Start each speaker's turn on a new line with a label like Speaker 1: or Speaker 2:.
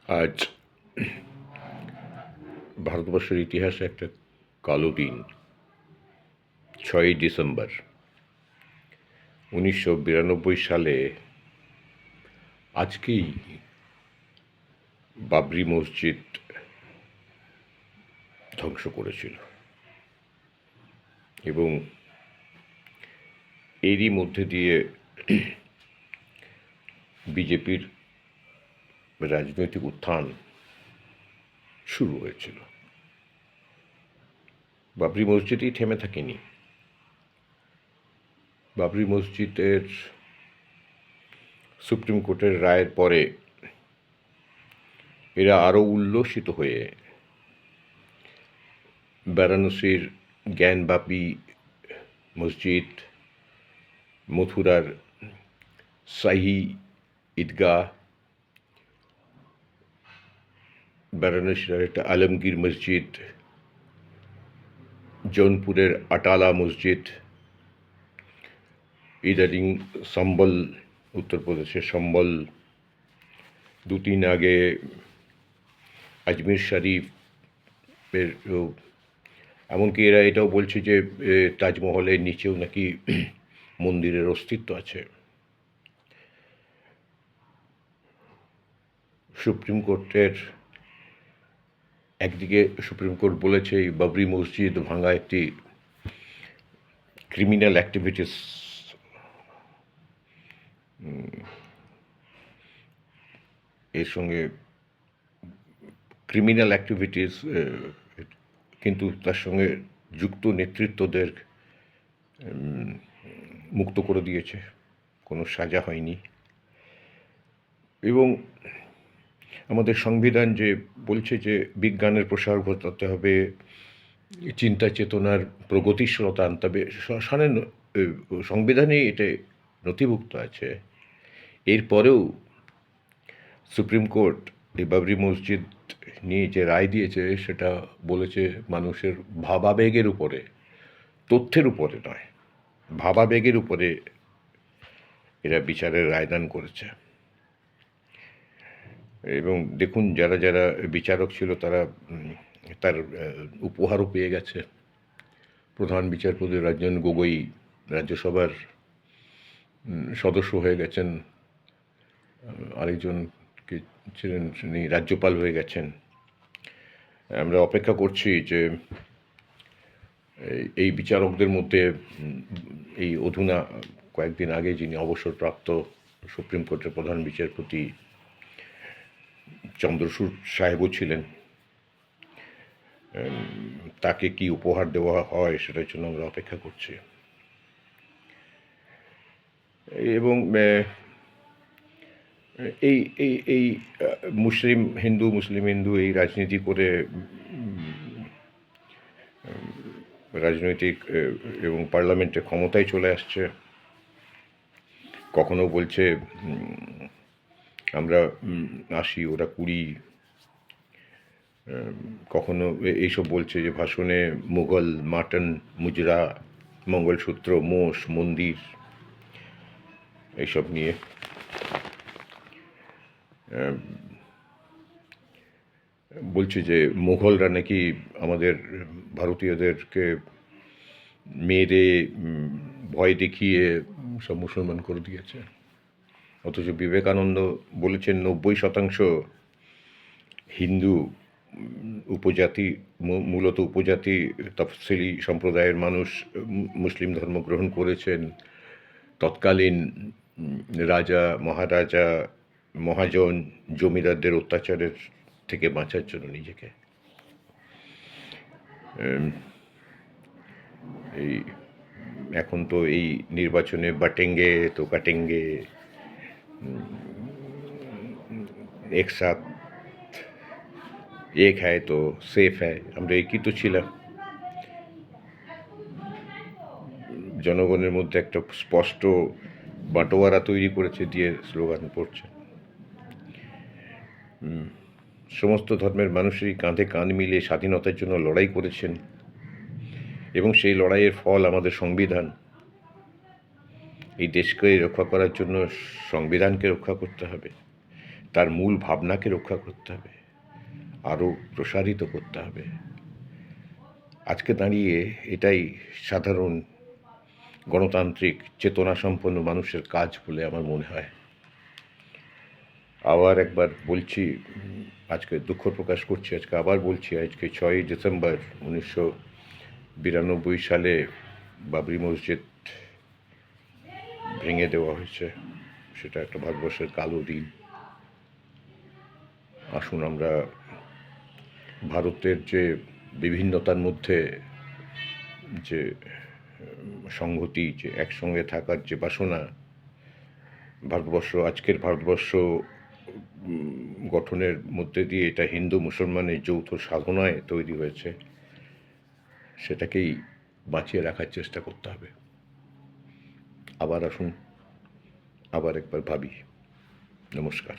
Speaker 1: আজ ভারতবর্ষের ইতিহাসে একটা কালো দিন। 6ই ডিসেম্বর 1992 সালে আজকেই বাবরি মসজিদ ধ্বংস করেছিল, এবং এরই মধ্যে দিয়ে বিজেপির রাজনৈতিক উত্থান শুরু হয়েছিল। বাবরি মসজিদই থেমে থাকেনি। বাবরি মসজিদের সুপ্রিম কোর্টের রায়ের পরে এরা আরও উল্লসিত হয়ে বারাণসীর জ্ঞানবাপী মসজিদ, মথুরার শাহী ঈদগাহ, বারাণসীর একটা আলমগীর মসজিদ, জৌনপুরের আটালা মসজিদ, ইদানিং সম্বল, উত্তরপ্রদেশের সম্বল, 2-3 আগে আজমির শরীফের, এমনকি এরা এটাও বলছে যে তাজমহলের নিচেও নাকি মন্দিরের অস্তিত্ব আছে। সুপ্রিম কোর্টের একদিকে সুপ্রিম কোর্ট বলেছে এই বাবরি মসজিদ ভাঙা একটি ক্রিমিনাল অ্যাক্টিভিটিস, এর সঙ্গে ক্রিমিনাল অ্যাক্টিভিটিস, কিন্তু তার সঙ্গে যুক্ত নেতৃত্বদের মুক্ত করে দিয়েছে, কোনো সাজা হয়নি। এবং আমাদের সংবিধান যে বলছে যে বিজ্ঞানের প্রসার ঘটাতে হবে, চিন্তা চেতনার প্রগতিশীলতা আনতে হবে, সংবিধানেই এটা নথিভুক্ত আছে। এরপরেও সুপ্রিম কোর্ট এই বাবরি মসজিদ নিয়ে যে রায় দিয়েছে সেটা বলেছে মানুষের ভাবাবেগের উপরে, তথ্যের উপরে নয়, ভাবাবেগের উপরে এরা বিচারের রায়দান করেছে। এবং দেখুন, যারা যারা বিচারক ছিল তারা তার উপহারও পেয়ে গেছে। প্রধান বিচারপতি রঞ্জন গগৈ রাজ্যসভার সদস্য হয়ে গেছেন, আরেকজন কে ছিলেন তিনি রাজ্যপাল হয়ে গেছেন। আমরা অপেক্ষা করছি যে এই বিচারকদের মধ্যে এই অধুনা কয়েকদিন আগে যিনি অবসরপ্রাপ্ত সুপ্রিম কোর্টের প্রধান বিচারপতি চন্দ্রচূড় সাহেবও ছিলেন, তাকে কি উপহার দেওয়া হয় সেটার জন্য আমরা অপেক্ষা করছি। এবং এই এই এই মুসলিম হিন্দু এই রাজনীতি করে রাজনৈতিক এবং পার্লামেন্টে ক্ষমতায় চলে আসছে। কখনো বলছে আমরা 80 ওরা 20, কখনো এইসব বলছে যে ভাষণে মুঘল, মাটন, মুজরা, মঙ্গলসূত্র, মোষ, মন্দির এইসব নিয়ে। বলছে যে মুঘলরা নাকি আমাদের ভারতীয়দেরকে মেরে ভয় দেখিয়ে সব মুসলমান করে দিয়েছে, অথচ বিবেকানন্দ বলেছেন 90% হিন্দু উপজাতি, মূলত উপজাতি তফসিলি সম্প্রদায়ের মানুষ মুসলিম ধর্ম গ্রহণ করেছেন তৎকালীন রাজা, মহারাজা, মহাজন, জমিদারদের অত্যাচারের থেকে বাঁচার জন্য নিজেকে। এই এখন তো এই নির্বাচনে বাটেঙ্গে তো কাটেঙ্গে, এক সাথ এক হ্যায় তো সেফ হ্যায়, আমরা একই তো ছিলাম। জনগণের মধ্যে একটা স্পষ্ট বাঁটোয়ারা তৈরি করেছে দিয়ে স্লোগান পড়ছে। সমস্ত ধর্মের মানুষই কাঁধে কাঁধ মিলিয়ে স্বাধীনতার জন্য লড়াই করেছেন, এবং সেই লড়াইয়ের ফল আমাদের সংবিধান। এই দেশকে রক্ষা করার জন্য সংবিধানকে রক্ষা করতে হবে। তার মূল ভাবনাকে রক্ষা করতে হবে, আরও প্রসারিত করতে হবে। আজকে দাঁড়িয়ে এটাই সাধারণ গণতান্ত্রিক চেতনাসম্পন্ন মানুষের কাজ বলে আমার মনে হয়। আবার একবার বলছি, আজকে দুঃখ প্রকাশ করছি, আজকে আবার বলছি, আজকে 6ই ডিসেম্বর 1992 সালে বাবরি মসজিদ ভেঙে দেওয়া হয়েছে। সেটা একটা ভারতবর্ষের কালো দিন। আসুন আমরা ভারতের যে বিভিন্নতার মধ্যে যে সংহতি, যে একসঙ্গে থাকার যে বাসনা, আজকের ভারতবর্ষ গঠনের মধ্যে দিয়ে এটা হিন্দু মুসলমানের যৌথ সাধনায় তৈরি হয়েছে, সেটাকেই বাঁচিয়ে রাখার চেষ্টা করতে হবে। আবার আসুন, আবার একবার ভাবি। নমস্কার।